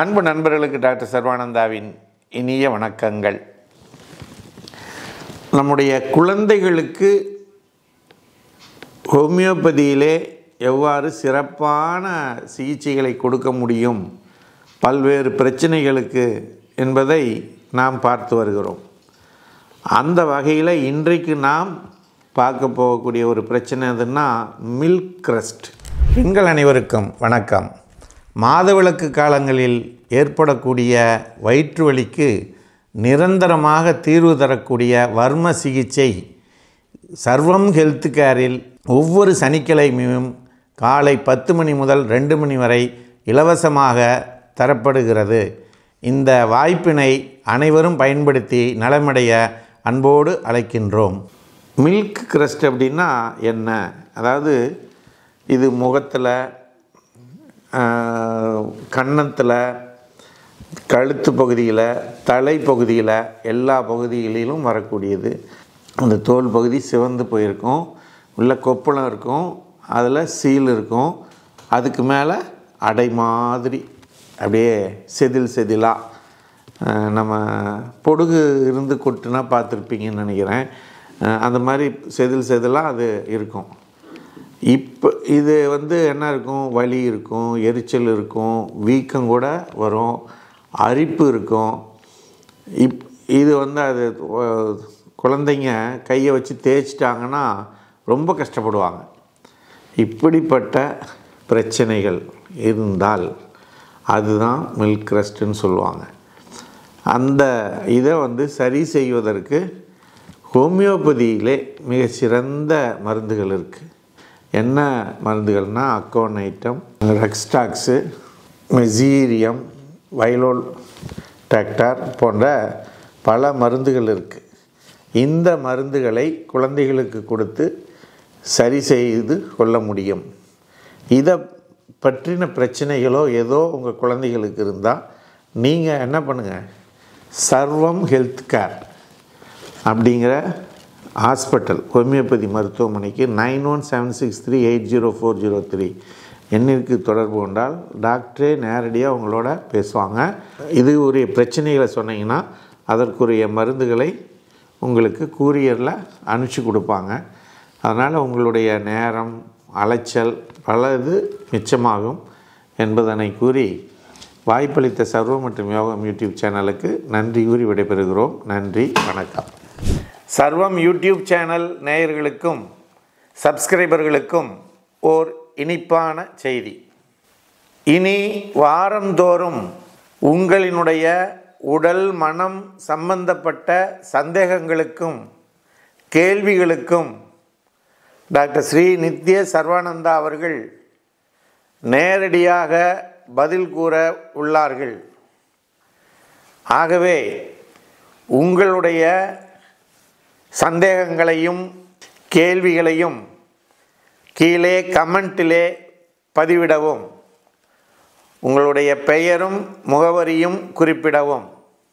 அன்பு நண்பர்களுக்கு டாக்டர் சர்வானந்தாவின் இனிய வணக்கங்கள். நம்முடைய குழந்தைகளுக்கு ஹோமியோபதியிலே எவ்வாறு சிறப்பான சிகிச்சைகளை கொடுக்க முடியும் பல்வேறு பிரச்சனைகளுக்கு என்பதை நாம் பார்த்து வருகிறோம். அந்த வகையில் இன்றைக்கு நாம் பார்க்க போகக்கூடிய ஒரு பிரச்சனை எதுன்னா மில்க் கிரஸ்ட். பெண்கள் அனைவருக்கும் வணக்கம். மாதவிலக்கு காலங்களில் ஏற்படக்கூடிய வயிற்று வலிக்கு நிரந்தரமாக தீர்வு தரக்கூடிய வர்ம சிகிச்சை சர்வம் ஹெல்த் கேரில் ஒவ்வொரு சனிக்கிழமையும் காலை 10 மணி முதல் 2 மணி வரை இலவசமாக தரப்படுகிறது. இந்த வாய்ப்பினை அனைவரும் பயன்படுத்தி நலமடைய அன்போடு அழைக்கின்றோம். மில்க் கிரஸ்ட் அப்படின்னா என்ன? அதாவது இது முகத்தில், கன்னத்தில், கழுத்து பகுதியில், தலை பகுதியில், எல்லா பகுதிகளிலும் வரக்கூடியது. அந்த தோல் பகுதி சிவந்து போயிருக்கும், உள்ள கொப்பளம் இருக்கும், அதில் சீல் இருக்கும், அதுக்கு மேலே அடை மாதிரி அப்படியே செதில் செதிலாக நம்ம பொடுகு இருந்து கொட்டுனா பார்த்துருப்பீங்கன்னு நினைக்கிறேன். அந்த மாதிரி செதில் செதிலாக அது இருக்கும். இப்போ இது என்ன இருக்கும்? வலி இருக்கும், எரிச்சல் இருக்கும், வீக்கம் கூட வரும், அரிப்பு இருக்கும். இது அது குழந்தைங்க கையை வச்சு தேய்ச்சிட்டாங்கன்னா ரொம்ப கஷ்டப்படுவாங்க. இப்படிப்பட்ட பிரச்சனைகள் இருந்தால் அதுதான் மில்க் கிரஸ்ட்னு சொல்லுவாங்க. அந்த இதை சரி செய்வதற்கு ஹோமியோபதியிலே மிக சிறந்த மருந்துகள் இருக்குது. என்ன மருந்துகள்னால் அக்கோனைட்டம், ரெக்ஸ்டாக்ஸு, மெசீரியம், வைலோல் டாக்டார் போன்ற பல மருந்துகள் இருக்குது. இந்த மருந்துகளை குழந்தைகளுக்கு கொடுத்து சரி செய்து கொள்ள முடியும். இதை பற்றின பிரச்சனைகளோ ஏதோ உங்கள் குழந்தைகளுக்கு இருந்தால் நீங்கள் என்ன பண்ணுங்கள், சர்வம் ஹெல்த் கேர் அப்படிங்கிற ஹாஸ்பிட்டல் ஹோமியோபதி மருத்துவமனைக்கு 9176380403 எண்ணிற்கு தொடர்பு கொண்டால் டாக்டரே நேரடியாக உங்களோட பேசுவாங்க. இது ஒரு பிரச்சனைகளை சொன்னீங்கன்னா அதற்குரிய மருந்துகளை உங்களுக்கு கூரியரில் அனுப்பிச்சி கொடுப்பாங்க. அதனால் உங்களுடைய நேரம், அலைச்சல் பல இது மிச்சமாகும் என்பதனை கூறி வாய்ப்பளித்த சர்வம் மற்றும் யோகம் யூடியூப் சேனலுக்கு நன்றி கூறி விடைபெறுகிறோம். நன்றி, வணக்கம். சர்வம் யூடியூப் சேனல் நேயர்களுக்கும் சப்ஸ்கிரைபர்களுக்கும் ஓர் இனிப்பான செய்தி. இனி வாரந்தோறும் உங்களினுடைய உடல் மனம் சம்பந்தப்பட்ட சந்தேகங்களுக்கும் கேள்விகளுக்கும் டாக்டர் ஸ்ரீ நித்ய சர்வானந்தா அவர்கள் நேரடியாக பதில் கூற உள்ளார்கள். ஆகவே உங்களுடைய சந்தேகங்களையும் கேள்விகளையும் கீழே கமெண்டிலே பதிவிடவும், உங்களுடைய பெயரும் முகவரியும் குறிப்பிடவும்.